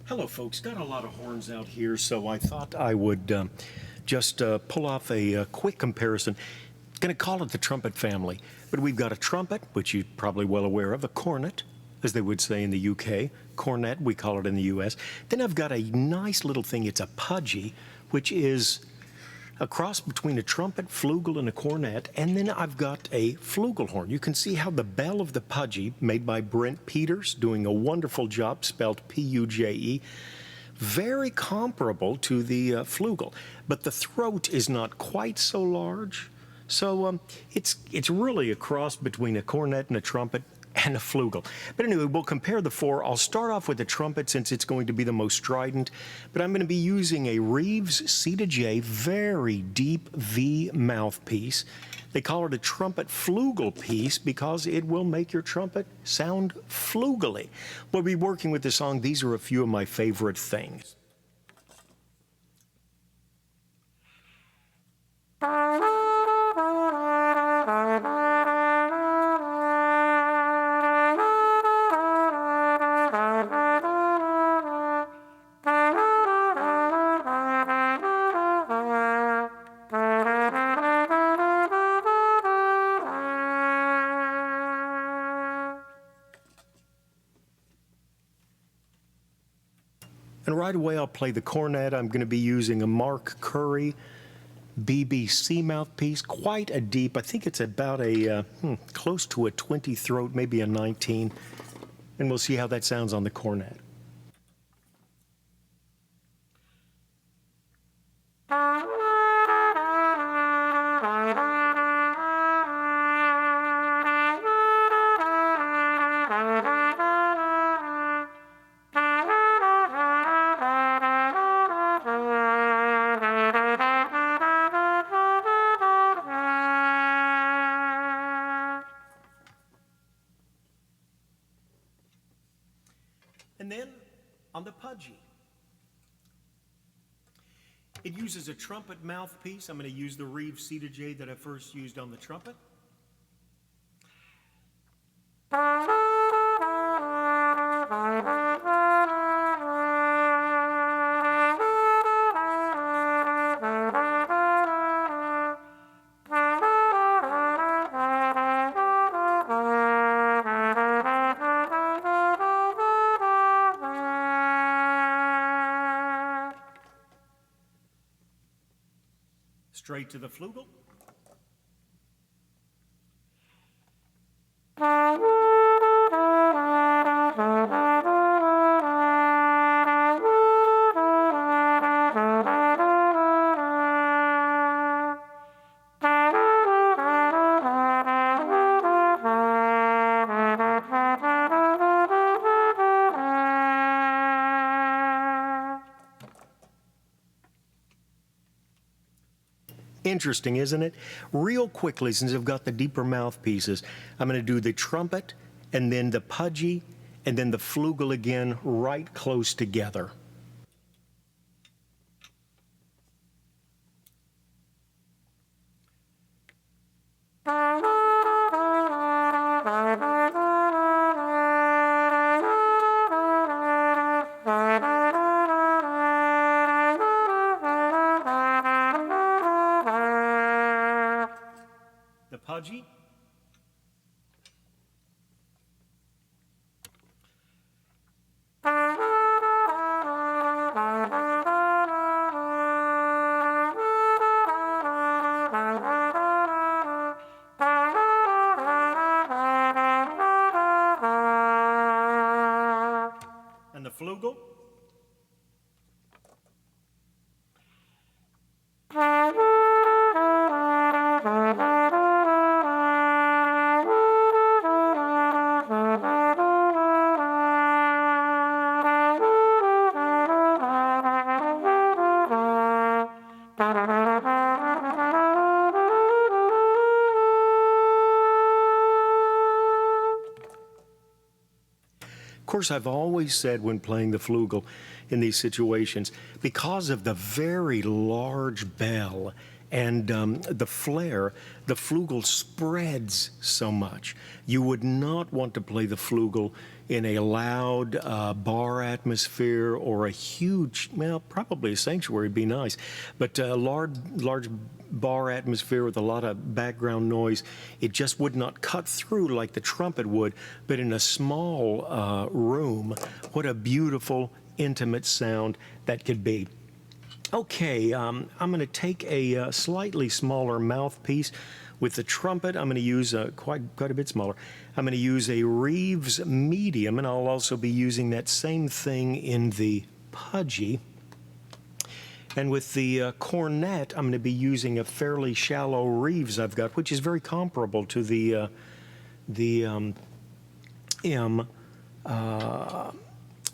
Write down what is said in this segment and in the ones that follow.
Hello folks, got a lot of horns out here, so I thought I would just pull off a quick comparison. Going to call it the trumpet family, but we've got a trumpet, which you're probably well aware of, a cornet, as they would say in the UK, cornet, we call it in the US. Then I've got a nice little thing, it's a pudgy, which is a cross between a trumpet, flugel, and a cornet, and then I've got a flugelhorn. You can see how the bell of the pudgy, made by Brent Peters, doing a wonderful job, spelled P-U-J-E, very comparable to the flugel, but the throat is not quite so large. So it's really a cross between a cornet and a trumpet and a flugel. But anyway, we'll compare the four. I'll start off with the trumpet since it's going to be the most strident, but I'm going to be using a Reeves C to J, very deep V mouthpiece. They call it a trumpet flugel piece because it will make your trumpet sound flugely. We'll be working with the song. These are a few of my favorite things. And right away, I'll play the cornet. I'm going to be using a Mark Curry BBC mouthpiece, quite a deep. I think it's about a close to a 20 throat, maybe a 19. And we'll see how that sounds on the cornet. And then on the pudgy, it uses a trumpet mouthpiece. I'm going to use the Reeves C to J that I first used on the trumpet. Straight to the flugel. Interesting, isn't it? Real quickly, since I've got the deeper mouthpieces, I'm going to do the trumpet, and then the pudgy, and then the flugel again, right close together. The pudgy. And the flugel. Of course, I've always said when playing the flugel in these situations, because of the very large bell and the flare, the flugel spreads so much. You would not want to play the flugel in a loud bar atmosphere or a huge, well, probably a sanctuary would be nice, but a large bar atmosphere with a lot of background noise, it just would not cut through like the trumpet would. But in a small room, what a beautiful, intimate sound that could be. Okay, I'm going to take a slightly smaller mouthpiece. With the trumpet, I'm going to use quite a bit smaller. I'm going to use a Reeves medium, and I'll also be using that same thing in the Puje. And with the cornet, I'm going to be using a fairly shallow Reeves I've got, which is very comparable to the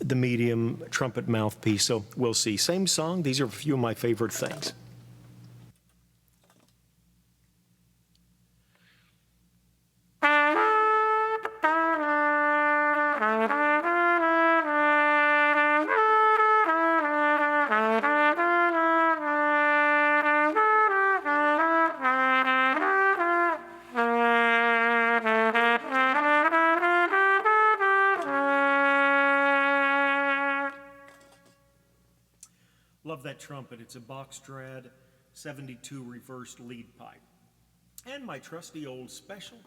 medium trumpet mouthpiece. So we'll see. Same song. These are a few of my favorite things. Love that trumpet. It's a Bach Strad 72 reversed lead pipe. And my trusty Olds Special.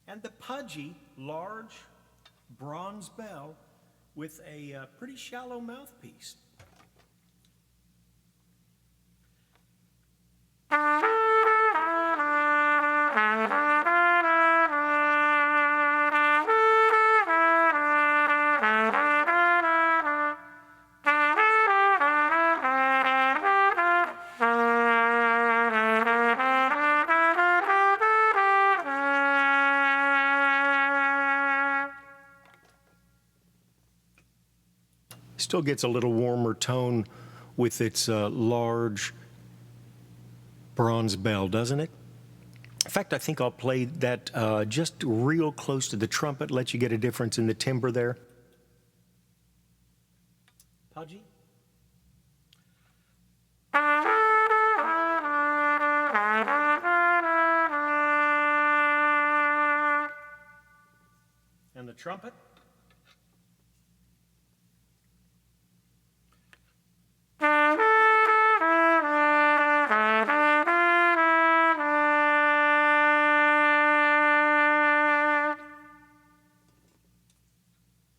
And the Puje, large bronze bell with a pretty shallow mouthpiece. Still gets a little warmer tone with its large bronze bell, doesn't it? In fact, I think I'll play that just real close to the trumpet, let you get a difference in the timbre there. Puje. And the trumpet.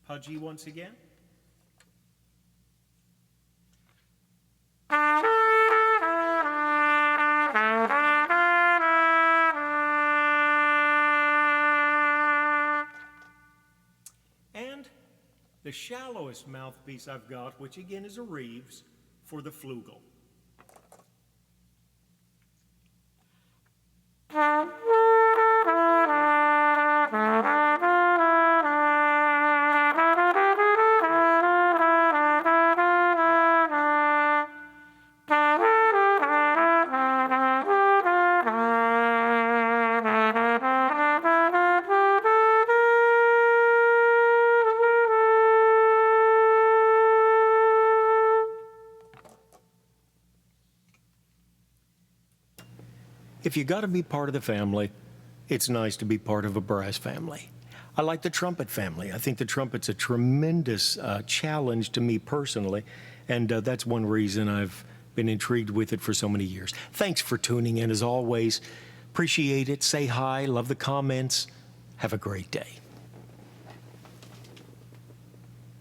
Puje once again. And the shallowest mouthpiece I've got, which again is a Reeves, for the flugel. If you got to be part of the family, it's nice to be part of a brass family. I like the trumpet family. I think the trumpet's a tremendous challenge to me personally, and that's one reason I've been intrigued with it for so many years. Thanks for tuning in as always. Appreciate it. Say hi. Love the comments. Have a great day.